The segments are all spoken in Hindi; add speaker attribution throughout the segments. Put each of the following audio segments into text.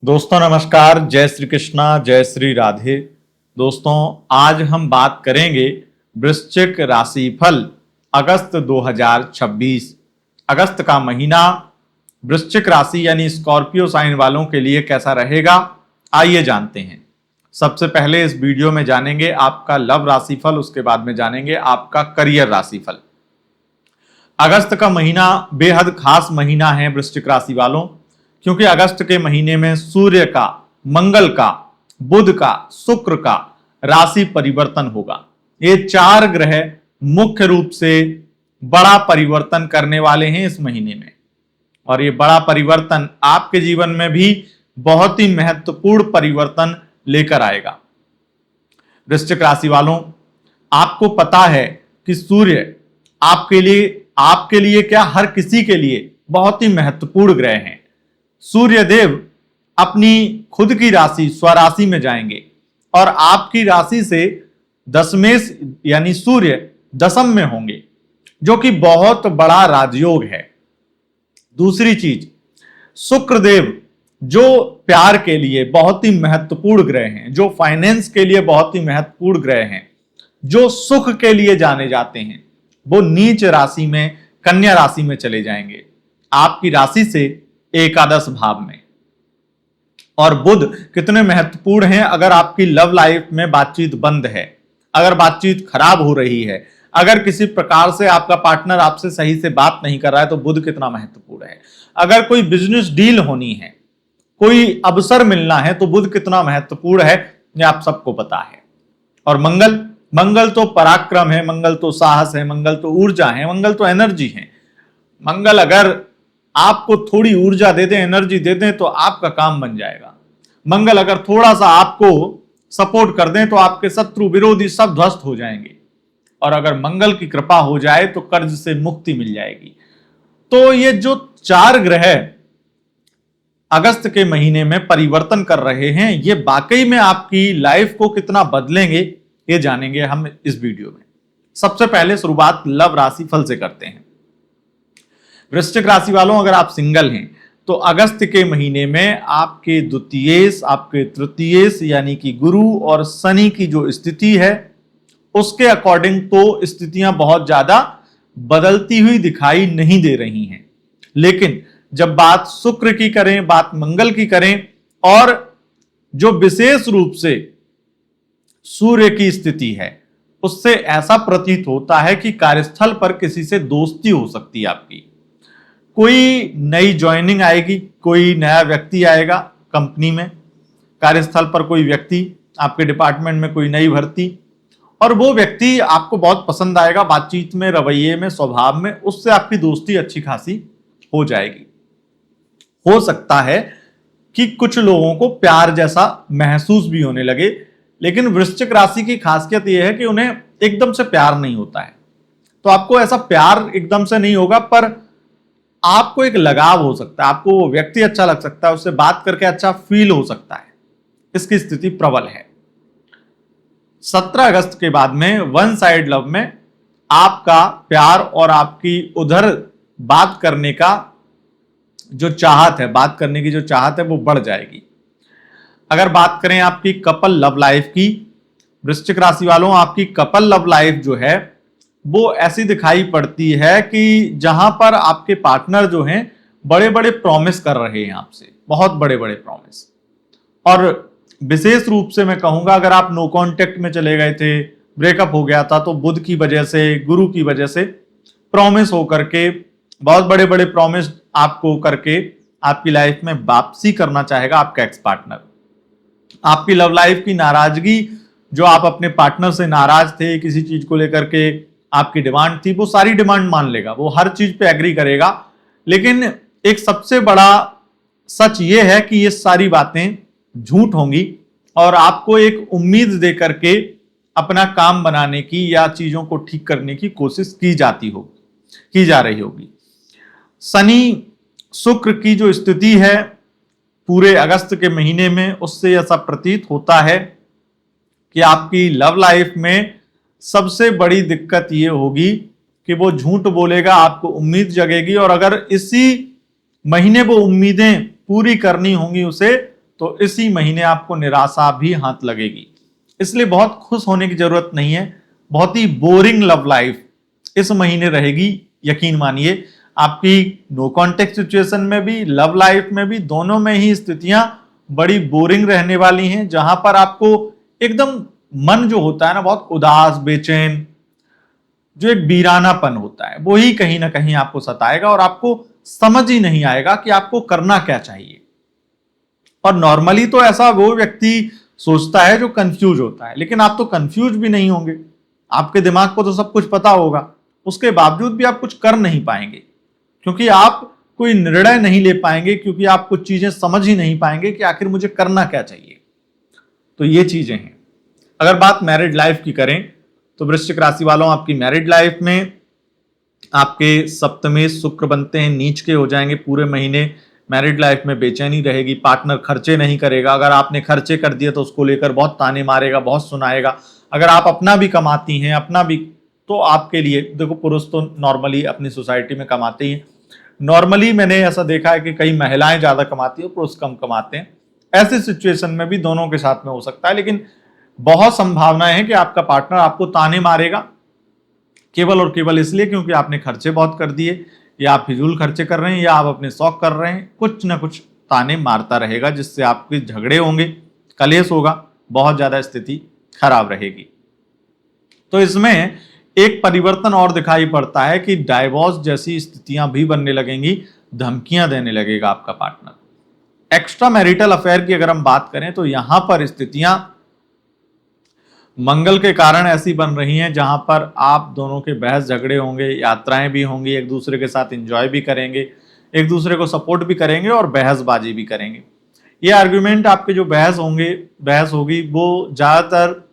Speaker 1: दोस्तों नमस्कार, जय श्री कृष्णा, जय श्री राधे। दोस्तों आज हम बात करेंगे वृश्चिक राशिफल अगस्त 2026। अगस्त का महीना वृश्चिक राशि यानी स्कॉर्पियो साइन वालों के लिए कैसा रहेगा, आइए जानते हैं। सबसे पहले इस वीडियो में जानेंगे आपका लव राशिफल, उसके बाद में जानेंगे आपका करियर राशिफल। अगस्त का महीना बेहद खास महीना है वृश्चिक राशि वालों, क्योंकि अगस्त के महीने में सूर्य का, मंगल का, बुध का, शुक्र का राशि परिवर्तन होगा। ये चार ग्रह मुख्य रूप से बड़ा परिवर्तन करने वाले हैं इस महीने में, और ये बड़ा परिवर्तन आपके जीवन में भी बहुत ही महत्वपूर्ण परिवर्तन लेकर आएगा। वृश्चिक राशि वालों, आपको पता है कि सूर्य आपके लिए क्या, हर किसी के लिए बहुत ही महत्वपूर्ण ग्रह हैं। सूर्य देव अपनी खुद की राशि स्वराशि में जाएंगे और आपकी राशि से दशमेश यानी सूर्य दशम में होंगे, जो कि बहुत बड़ा राजयोग है। दूसरी चीज, शुक्र देव जो प्यार के लिए बहुत ही महत्वपूर्ण ग्रह हैं, जो फाइनेंस के लिए बहुत ही महत्वपूर्ण ग्रह हैं, जो सुख के लिए जाने जाते हैं, वो नीच राशि में, कन्या राशि में चले जाएंगे, आपकी राशि से एकादश भाव में। और बुध कितने महत्वपूर्ण हैं अगर आपकी लव लाइफ में बातचीत बंद है, अगर बातचीत खराब हो रही है, अगर किसी प्रकार से आपका पार्टनर आपसे सही से बात नहीं कर रहा है, तो बुध कितना महत्वपूर्ण है। अगर कोई बिजनेस डील होनी है, कोई अवसर मिलना है, तो बुध कितना महत्वपूर्ण है, ये आप सबको पता है। और मंगल तो पराक्रम है, मंगल तो साहस है, मंगल तो ऊर्जा है, मंगल तो एनर्जी है। मंगल अगर आपको थोड़ी ऊर्जा दे दें, एनर्जी दे दें, तो आपका काम बन जाएगा। मंगल अगर थोड़ा सा आपको सपोर्ट कर दें, तो आपके शत्रु विरोधी सब ध्वस्त हो जाएंगे। और अगर मंगल की कृपा हो जाए तो कर्ज से मुक्ति मिल जाएगी। तो ये जो चार ग्रह अगस्त के महीने में परिवर्तन कर रहे हैं, ये वाकई में आपकी लाइफ को कितना बदलेंगे, ये जानेंगे हम इस वीडियो में। सबसे पहले शुरुआत लव राशिफल से करते हैं। वृश्चिक राशि वालों, अगर आप सिंगल हैं तो अगस्त के महीने में आपके द्वितीयेश, आपके तृतीयेश यानी कि गुरु और शनि की जो स्थिति है, उसके अकॉर्डिंग तो स्थितियां बहुत ज्यादा बदलती हुई दिखाई नहीं दे रही हैं। लेकिन जब बात शुक्र की करें, बात मंगल की करें, और जो विशेष रूप से सूर्य की स्थिति है, उससे ऐसा प्रतीत होता है कि कार्यस्थल पर किसी से दोस्ती हो सकती है आपकी। कोई नई ज्वाइनिंग आएगी, कोई नया व्यक्ति आएगा कंपनी में, कार्यस्थल पर कोई व्यक्ति, आपके डिपार्टमेंट में कोई नई भर्ती, और वो व्यक्ति आपको बहुत पसंद आएगा, बातचीत में, रवैये में, स्वभाव में, उससे आपकी दोस्ती अच्छी खासी हो जाएगी। हो सकता है कि कुछ लोगों को प्यार जैसा महसूस भी होने लगे, लेकिन वृश्चिक राशि की खासियत यह है कि उन्हें एकदम से प्यार नहीं होता है। तो आपको ऐसा प्यार एकदम से नहीं होगा, पर आपको एक लगाव हो सकता है, आपको वो व्यक्ति अच्छा लग सकता है, उससे बात करके अच्छा फील हो सकता है। इसकी स्थिति प्रबल है। 17 अगस्त के बाद में वन साइड लव में आपका प्यार और आपकी उधर बात करने का जो चाहत है, बात करने की जो चाहत है, वो बढ़ जाएगी। अगर बात करें आपकी कपल लव लाइफ की, वृश्चिक राशि वालों, आपकी कपल लव लाइफ जो है वो ऐसी दिखाई पड़ती है कि जहां पर आपके पार्टनर जो हैं बड़े बड़े प्रॉमिस कर रहे हैं आपसे, बहुत बड़े बड़े प्रॉमिस। और विशेष रूप से मैं कहूंगा, अगर आप नो कांटेक्ट में चले गए थे, ब्रेकअप हो गया था, तो बुध की वजह से, गुरु की वजह से प्रॉमिस होकर के, बहुत बड़े बड़े प्रॉमिस आपको करके आपकी लाइफ में वापसी करना चाहेगा आपका एक्स पार्टनर। आपकी लव लाइफ की नाराजगी, जो आप अपने पार्टनर से नाराज थे, किसी चीज को लेकर के आपकी डिमांड थी, वो सारी डिमांड मान लेगा, वो हर चीज पे एग्री करेगा। लेकिन एक सबसे बड़ा सच ये है कि ये सारी बातें झूठ होंगी, और आपको एक उम्मीद दे करके अपना काम बनाने की या चीजों को ठीक करने की कोशिश की जा रही होगी। शनि शुक्र की जो स्थिति है पूरे अगस्त के महीने में, उससे ऐसा प्रतीत होता है कि आपकी लव लाइफ में सबसे बड़ी दिक्कत ये होगी कि वो झूठ बोलेगा, आपको उम्मीद जगेगी, और अगर इसी महीने वो उम्मीदें पूरी करनी होंगी उसे, तो इसी महीने आपको निराशा भी हाथ लगेगी। इसलिए बहुत खुश होने की जरूरत नहीं है। बहुत ही बोरिंग लव लाइफ इस महीने रहेगी, यकीन मानिए। आपकी नो कॉन्टेक्ट सिचुएशन में भी, लव लाइफ में भी, दोनों में ही स्थितियां बड़ी बोरिंग रहने वाली हैं, जहां पर आपको एकदम मन जो होता है ना, बहुत उदास, बेचैन, जो एक वीरानापन होता है, वो ही कहीं ना कहीं आपको सताएगा और आपको समझ ही नहीं आएगा कि आपको करना क्या चाहिए। और नॉर्मली तो ऐसा वो व्यक्ति सोचता है जो कंफ्यूज होता है, लेकिन आप तो कंफ्यूज भी नहीं होंगे। आपके दिमाग को तो सब कुछ पता होगा, उसके बावजूद भी आप कुछ कर नहीं पाएंगे, क्योंकि आप कोई निर्णय नहीं ले पाएंगे, क्योंकि आप कुछ चीजें समझ ही नहीं पाएंगे कि आखिर मुझे करना क्या चाहिए। तो ये चीजें हैं। अगर बात मैरिड लाइफ की करें तो वृश्चिक राशि वालों, आपकी मैरिड लाइफ में आपके सप्तमेश शुक्र बनते हैं, नीच के हो जाएंगे पूरे महीने। मैरिड लाइफ में बेचैनी रहेगी, पार्टनर खर्चे नहीं करेगा। अगर आपने खर्चे कर दिए तो उसको लेकर बहुत ताने मारेगा, बहुत सुनाएगा। अगर आप अपना भी कमाती हैं, अपना भी, तो आपके लिए देखो, पुरुष तो नॉर्मली अपनी सोसाइटी में कमाते ही हैं। नॉर्मली मैंने ऐसा देखा है कि कई महिलाएं ज्यादा कमाती है, पुरुष कम कमाते हैं। ऐसे सिचुएशन में भी दोनों के साथ में हो सकता है, लेकिन बहुत संभावना है कि आपका पार्टनर आपको ताने मारेगा, केवल और केवल इसलिए क्योंकि आपने खर्चे बहुत कर दिए, या आप फिजूल खर्चे कर रहे हैं, या आप अपने शौक कर रहे हैं। कुछ ना कुछ ताने मारता रहेगा, जिससे आपके झगड़े होंगे, कलेश होगा, बहुत ज्यादा स्थिति खराब रहेगी। तो इसमें एक परिवर्तन और दिखाई पड़ता है कि डाइवोर्स जैसी स्थितियां भी बनने लगेंगी, धमकियां देने लगेगा आपका पार्टनर। एक्स्ट्रा मैरिटल अफेयर की अगर हम बात करें तो यहां पर स्थितियां मंगल के कारण ऐसी बन रही हैं जहां पर आप दोनों के बहस झगड़े होंगे, यात्राएं भी होंगी, एक दूसरे के साथ एंजॉय भी करेंगे, एक दूसरे को सपोर्ट भी करेंगे और बहसबाजी भी करेंगे। ये आर्ग्यूमेंट आपके जो बहस होगी, वो ज्यादातर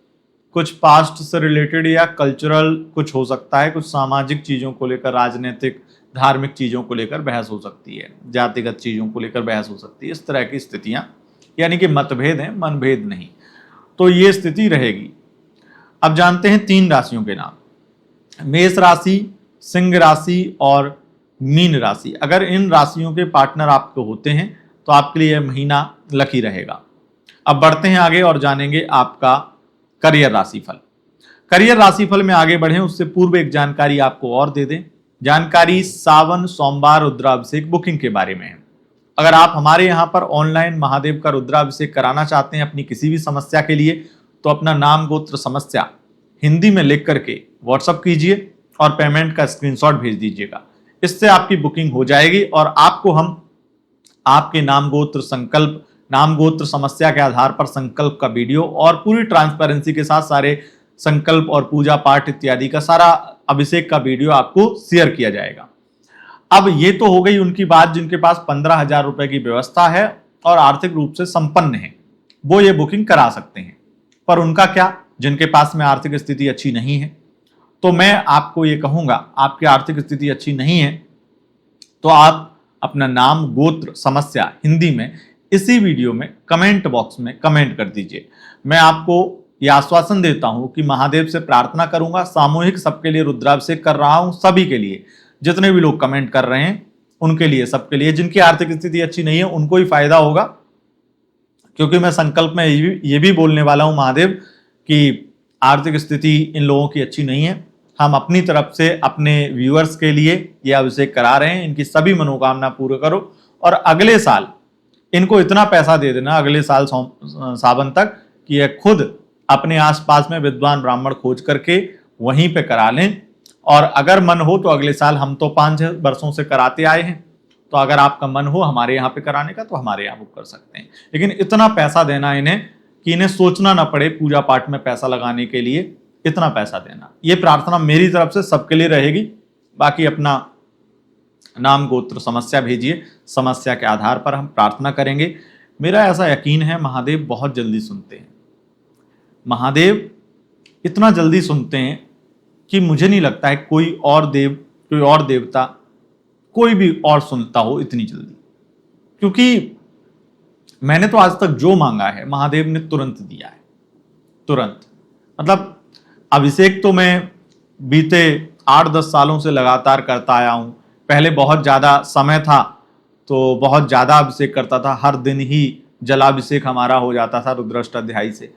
Speaker 1: कुछ पास्ट से रिलेटेड या कल्चरल कुछ हो सकता है, कुछ सामाजिक चीजों को लेकर, राजनीतिक धार्मिक चीजों को लेकर बहस हो सकती है, जातिगत चीजों को लेकर बहस हो सकती है। इस तरह की स्थितियां, यानी कि मतभेद हैं, मनभेद नहीं। तो ये स्थिति रहेगी। अब जानते हैं 3 राशियों के नाम, मेष राशि, सिंह राशि और मीन राशि। अगर इन राशियों के पार्टनर आपको होते हैं तो आपके लिए यह महीना लकी रहेगा। अब बढ़ते हैं आगे और जानेंगे आपका करियर राशिफल। करियर राशिफल में आगे बढ़े उससे पूर्व एक जानकारी आपको और दे दें। जानकारी सावन सोमवार रुद्राभिषेक बुकिंग के बारे में है। अगर आप हमारे यहाँ पर ऑनलाइन महादेव का रुद्राभिषेक कराना चाहते हैं अपनी किसी भी समस्या के लिए, तो अपना नाम गोत्र समस्या हिंदी में लिख करके व्हाट्सअप कीजिए और पेमेंट का स्क्रीनशॉट भेज दीजिएगा। इससे आपकी बुकिंग हो जाएगी और आपको हम आपके नाम गोत्र संकल्प, नाम गोत्र समस्या के आधार पर संकल्प का वीडियो और पूरी ट्रांसपेरेंसी के साथ सारे संकल्प और पूजा पाठ इत्यादि का सारा अभिषेक का वीडियो आपको शेयर किया जाएगा। अब ये तो हो गई उनकी बात जिनके पास 15,000 रुपए की व्यवस्था है और आर्थिक रूप से संपन्न है, वो ये बुकिंग करा सकते हैं। पर उनका क्या, जिनके पास में आर्थिक स्थिति अच्छी नहीं है? तो मैं आपको ये कहूंगा, आपकी आर्थिक स्थिति अच्छी नहीं है तो आप अपना नाम गोत्र समस्या हिंदी में इसी वीडियो में कमेंट बॉक्स में कमेंट कर दीजिए। मैं आपको यह आश्वासन देता हूं कि महादेव से प्रार्थना करूंगा, सामूहिक सबके लिए रुद्राभिषेक कर रहा हूं, सभी के लिए, जितने भी लोग कमेंट कर रहे हैं उनके लिए, सबके लिए। जिनकी आर्थिक स्थिति अच्छी नहीं है उनको ही फायदा होगा, क्योंकि मैं संकल्प में ये भी बोलने वाला हूं महादेव कि आर्थिक स्थिति इन लोगों की अच्छी नहीं है, हम अपनी तरफ से अपने व्यूअर्स के लिए यह अभिषेक करा रहे हैं, इनकी सभी मनोकामना पूरी करो और अगले साल इनको इतना पैसा दे देना, अगले साल सावन तक, कि ये खुद अपने आसपास में विद्वान ब्राह्मण खोज करके वहीं पे करा लें। और अगर मन हो तो अगले साल, हम तो 5-6 वर्षों से कराते आए हैं, तो अगर आपका मन हो हमारे यहाँ पे कराने का तो हमारे यहाँ बुक कर सकते हैं। लेकिन इतना पैसा देना इन्हें कि इन्हें सोचना ना पड़े पूजा पाठ में पैसा लगाने के लिए, इतना पैसा देना। ये प्रार्थना मेरी तरफ से सबके लिए रहेगी। बाकी अपना नाम गोत्र समस्या भेजिए, समस्या के आधार पर हम प्रार्थना करेंगे। मेरा ऐसा यकीन है महादेव बहुत जल्दी सुनते हैं। महादेव इतना जल्दी सुनते हैं कि मुझे नहीं लगता है कोई और देव, कोई और देवता, कोई भी और सुनता हो इतनी जल्दी। क्योंकि मैंने तो आज तक जो मांगा है महादेव ने तुरंत दिया है, तुरंत। मतलब अभिषेक तो मैं बीते 8-10 सालों से लगातार करता आया हूं। पहले बहुत ज्यादा समय था तो बहुत ज्यादा अभिषेक करता था, हर दिन ही जलाभिषेक हमारा हो जाता था रुद्राष्टाध्यायी से,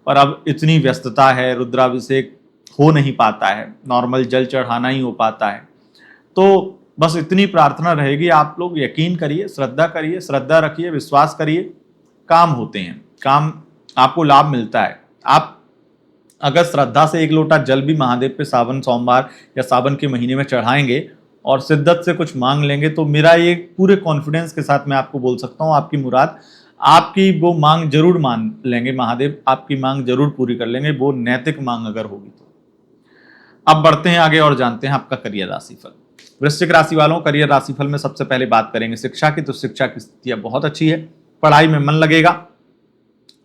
Speaker 1: पर अब इतनी व्यस्तता है, रुद्राभिषेक हो नहीं पाता है, नॉर्मल जल चढ़ाना ही हो पाता है। तो बस इतनी प्रार्थना रहेगी, आप लोग यकीन करिए, श्रद्धा करिए, श्रद्धा रखिए, विश्वास करिए, काम होते हैं, काम आपको लाभ मिलता है। आप अगर श्रद्धा से 1 लोटा जल भी महादेव पे सावन सोमवार या सावन के महीने में चढ़ाएंगे और शिद्दत से कुछ मांग लेंगे, तो मेरा ये पूरे कॉन्फिडेंस के साथ मैं आपको बोल सकता हूँ, आपकी मुराद, आपकी वो मांग जरूर मान लेंगे, महादेव आपकी मांग जरूर पूरी कर लेंगे, वो नैतिक मांग अगर होगी तो। अब बढ़ते हैं आगे और जानते हैं आपका करियर राशिफल। वृश्चिक राशि वालों, करियर राशिफल में सबसे पहले बात करेंगे शिक्षा की। तो शिक्षा की स्थितियां बहुत अच्छी है, पढ़ाई में मन लगेगा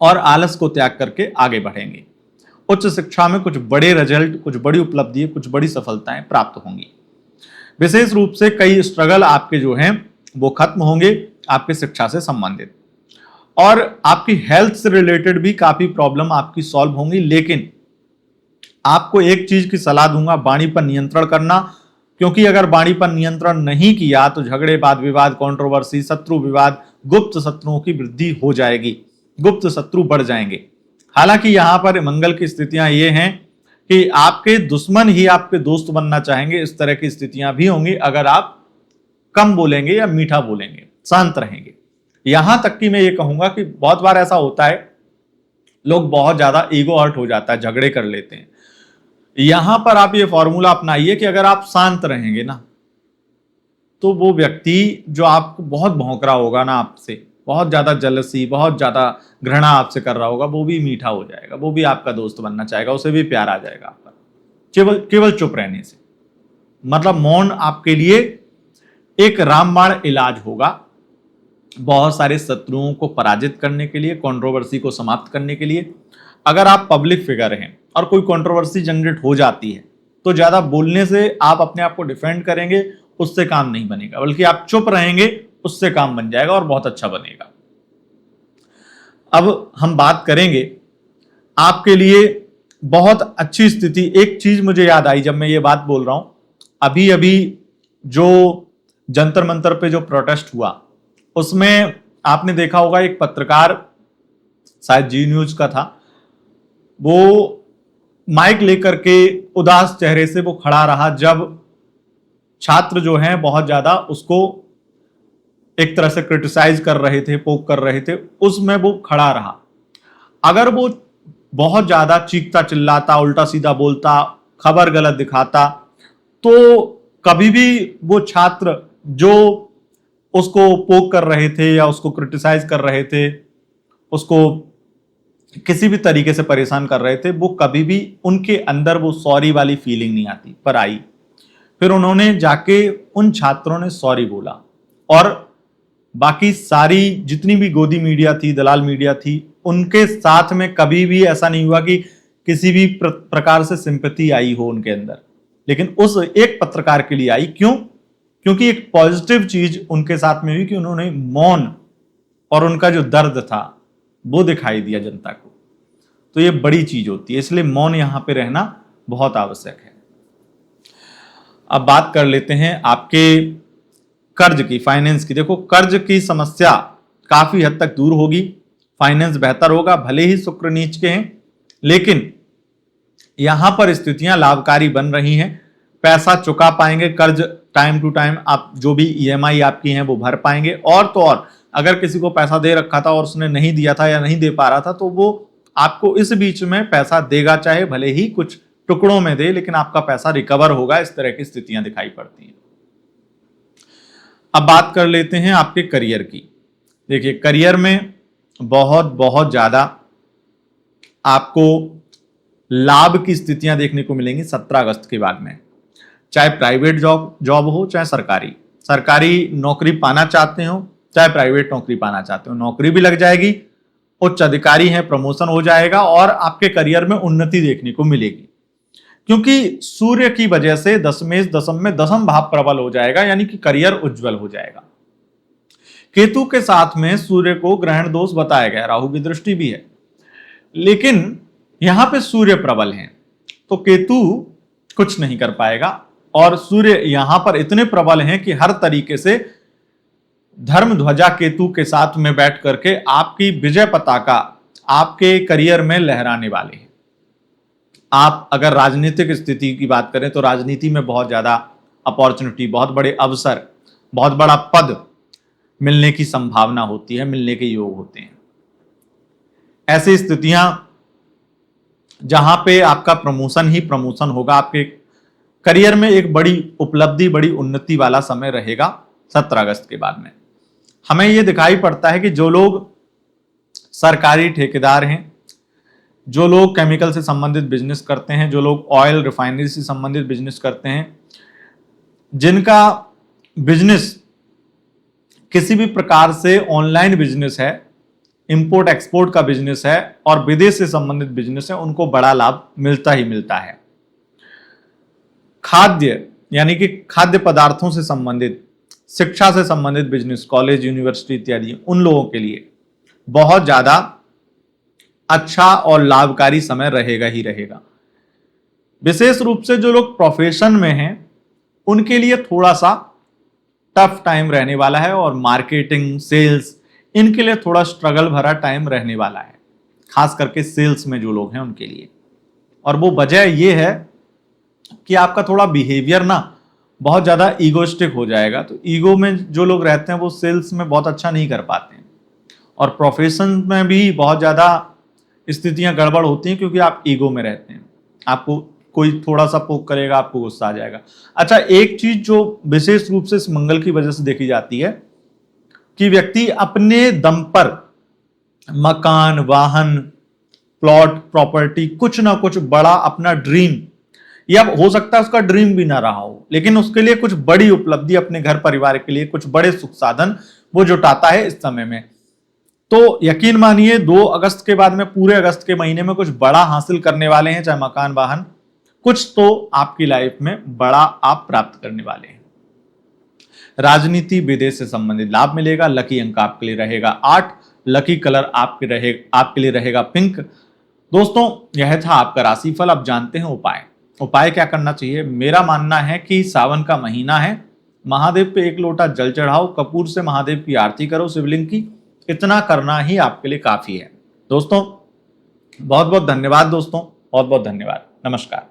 Speaker 1: और आलस को त्याग करके आगे बढ़ेंगे। उच्च शिक्षा में कुछ बड़े रिजल्ट, कुछ बड़ी उपलब्धि, कुछ बड़ी सफलताएं प्राप्त होंगी। विशेष रूप से कई स्ट्रगल आपके जो हैं वो खत्म होंगे आपके शिक्षा से संबंधित, और आपकी हेल्थ से रिलेटेड भी काफी प्रॉब्लम आपकी सॉल्व होंगी। लेकिन आपको एक चीज की सलाह दूंगा, वाणी पर नियंत्रण करना, क्योंकि अगर वाणी पर नियंत्रण नहीं किया तो झगड़े, वाद विवाद, कंट्रोवर्सी, शत्रु विवाद, गुप्त शत्रुओं की वृद्धि हो जाएगी, गुप्त शत्रु बढ़ जाएंगे। हालांकि यहां पर मंगल की स्थितियां ये हैं कि आपके दुश्मन ही आपके दोस्त बनना चाहेंगे, इस तरह की स्थितियां भी होंगी अगर आप कम बोलेंगे या मीठा बोलेंगे, शांत रहेंगे। यहां तक कि मैं ये कहूंगा कि बहुत बार ऐसा होता है, लोग बहुत ज्यादा ईगो हर्ट हो जाता है, झगड़े कर लेते हैं। यहां पर आप ये फॉर्मूला अपनाइए कि अगर आप शांत रहेंगे ना, तो वो व्यक्ति जो आपको बहुत भौंक रहा होगा ना, आपसे बहुत ज्यादा जलसी, बहुत ज्यादा घृणा आपसे कर रहा होगा, वो भी मीठा हो जाएगा, वो भी आपका दोस्त बनना चाहेगा, उसे भी प्यार आ जाएगा आप पर, केवल चुप रहने से। मतलब मौन आपके लिए एक रामबाण इलाज होगा, बहुत सारे शत्रुओं को पराजित करने के लिए, कंट्रोवर्सी को समाप्त करने के लिए। अगर आप पब्लिक फिगर हैं और कोई कंट्रोवर्सी जनरेट हो जाती है, तो ज्यादा बोलने से आप अपने आप को डिफेंड करेंगे, उससे काम नहीं बनेगा, बल्कि आप चुप रहेंगे, उससे काम बन जाएगा और बहुत अच्छा बनेगा। अब हम बात करेंगे आपके लिए बहुत अच्छी स्थिति। एक चीज मुझे याद आई जब मैं ये बात बोल रहा हूं, अभी अभी जो जंतर मंतर पे जो प्रोटेस्ट हुआ, उसमें आपने देखा होगा एक पत्रकार, शायद जी न्यूज का था, वो माइक लेकर के उदास चेहरे से वो खड़ा रहा जब छात्र जो हैं बहुत ज्यादा उसको एक तरह से क्रिटिसाइज कर रहे थे, पोक कर रहे थे, उसमें वो खड़ा रहा। अगर वो बहुत ज्यादा चीखता चिल्लाता, उल्टा सीधा बोलता, खबर गलत दिखाता, तो कभी भी वो छात्र जो उसको पोक कर रहे थे या उसको क्रिटिसाइज कर रहे थे, उसको किसी भी तरीके से परेशान कर रहे थे, वो कभी भी उनके अंदर वो सॉरी वाली फीलिंग नहीं आती, पर आई। फिर उन्होंने जाके उन छात्रों ने सॉरी बोला, और बाकी सारी जितनी भी गोदी मीडिया थी, दलाल मीडिया थी, उनके साथ में कभी भी ऐसा नहीं हुआ कि किसी भी प्रकार से सिंपैथी आई हो उनके अंदर। लेकिन उस एक पत्रकार के लिए आई। क्यों? क्योंकि एक पॉजिटिव चीज उनके साथ में हुई कि उन्होंने मौन और उनका जो दर्द था वो दिखाई दिया जनता को। तो ये बड़ी चीज होती है, इसलिए मौन यहां पे रहना बहुत आवश्यक है। अब बात कर लेते हैं आपके कर्ज की, फाइनेंस की। देखो, कर्ज की समस्या काफी हद तक दूर होगी, फाइनेंस बेहतर होगा, भले ही शुक्र नीच के हैं, लेकिन यहां पर स्थितियां लाभकारी बन रही हैं। पैसा चुका पाएंगे, कर्ज टाइम टू टाइम आप जो भी ईएमआई आपकी हैं वो भर पाएंगे। और तो और अगर किसी को पैसा दे रखा था और उसने नहीं दिया था या नहीं दे पा रहा था, तो वो आपको इस बीच में पैसा देगा, चाहे भले ही कुछ टुकड़ों में दे, लेकिन आपका पैसा रिकवर होगा। इस तरह की स्थितियां दिखाई पड़ती हैं। अब बात कर लेते हैं आपके करियर की। देखिए, करियर में बहुत बहुत ज्यादा आपको लाभ की स्थितियां देखने को मिलेंगी 17 अगस्त के बाद में। चाहे प्राइवेट जॉब हो, चाहे सरकारी नौकरी पाना चाहते हो, चाहे प्राइवेट नौकरी पाना चाहते हो, नौकरी भी लग जाएगी, उच्च अधिकारी हैं, प्रमोशन हो जाएगा और आपके करियर में उन्नति देखने को मिलेगी। क्योंकि सूर्य की वजह से दशमेश दशम में दशम भाव प्रबल हो जाएगा, यानी कि करियर उज्जवल हो जाएगा। केतु के साथ में सूर्य को ग्रहण दोष बताया गया, राहु की दृष्टि भी है, लेकिन यहां पे सूर्य प्रबल है तो केतु कुछ नहीं कर पाएगा। और सूर्य यहां पर इतने प्रबल हैं कि हर तरीके से धर्म ध्वजा केतु के साथ में बैठ करके आपकी विजय पताका आपके करियर में लहराने वाले हैं। आप अगर राजनीतिक स्थिति की बात करें तो राजनीति में बहुत ज्यादा अपॉर्चुनिटी, बहुत बड़े अवसर, बहुत बड़ा पद मिलने की संभावना होती है, मिलने के योग होते हैं। ऐसी स्थितियां जहां पे आपका प्रमोशन ही प्रमोशन होगा, आपके करियर में एक बड़ी उपलब्धि, बड़ी उन्नति वाला समय रहेगा 17 अगस्त के बाद में। हमें यह दिखाई पड़ता है कि जो लोग सरकारी ठेकेदार हैं, जो लोग केमिकल से संबंधित बिजनेस करते हैं, जो लोग ऑयल रिफाइनरी से संबंधित बिजनेस करते हैं, जिनका बिजनेस किसी भी प्रकार से ऑनलाइन बिजनेस है, इंपोर्ट एक्सपोर्ट का बिजनेस है और विदेश से संबंधित बिजनेस है, उनको बड़ा लाभ मिलता ही मिलता है। खाद्य यानी कि खाद्य पदार्थों से संबंधित, शिक्षा से संबंधित बिजनेस, कॉलेज, यूनिवर्सिटी इत्यादि, उन लोगों के लिए बहुत ज्यादा अच्छा और लाभकारी समय रहेगा ही रहेगा। विशेष रूप से जो लोग प्रोफेशन में हैं उनके लिए थोड़ा सा टफ टाइम रहने वाला है और मार्केटिंग, सेल्स, इनके लिए थोड़ा स्ट्रगल भरा टाइम रहने वाला है, खास करके सेल्स में जो लोग हैं उनके लिए। और वो वजह ये है कि आपका थोड़ा बिहेवियर ना बहुत ज्यादा ईगोइस्टिक हो जाएगा। तो ईगो में जो लोग रहते हैं वो सेल्स में बहुत अच्छा नहीं कर पाते हैं और प्रोफेशन में भी बहुत ज्यादा स्थितियां गड़बड़ होती हैं क्योंकि आप ईगो में रहते हैं। आपको कोई थोड़ा सा पोक करेगा, आपको गुस्सा आ जाएगा। अच्छा, एक चीज जो विशेष रूप से इस मंगल की वजह से देखी जाती है कि व्यक्ति अपने दम पर मकान, वाहन, प्लॉट, प्रॉपर्टी, कुछ ना कुछ बड़ा अपना ड्रीम, या हो सकता है उसका ड्रीम भी ना रहा हो, लेकिन उसके लिए कुछ बड़ी उपलब्धि, अपने घर परिवार के लिए कुछ बड़े सुख साधन वो जुटाता है इस समय में। तो यकीन मानिए 2 अगस्त के बाद में पूरे अगस्त के महीने में कुछ बड़ा हासिल करने वाले हैं, चाहे मकान, वाहन, कुछ तो आपकी लाइफ में बड़ा आप प्राप्त करने वाले हैं। राजनीति, विदेश से संबंधित लाभ मिलेगा। लकी अंक आपके लिए रहेगा 8, लकी कलर आपके लिए रहेगा पिंक। दोस्तों, यह था आपका राशिफल। अब जानते हैं उपाय क्या करना चाहिए। मेरा मानना है कि सावन का महीना है, महादेव पे 1 लोटा जल चढ़ाओ, कपूर से महादेव की आरती करो, शिवलिंग की। इतना करना ही आपके लिए काफी है। दोस्तों, बहुत बहुत धन्यवाद। दोस्तों, बहुत बहुत धन्यवाद। नमस्कार।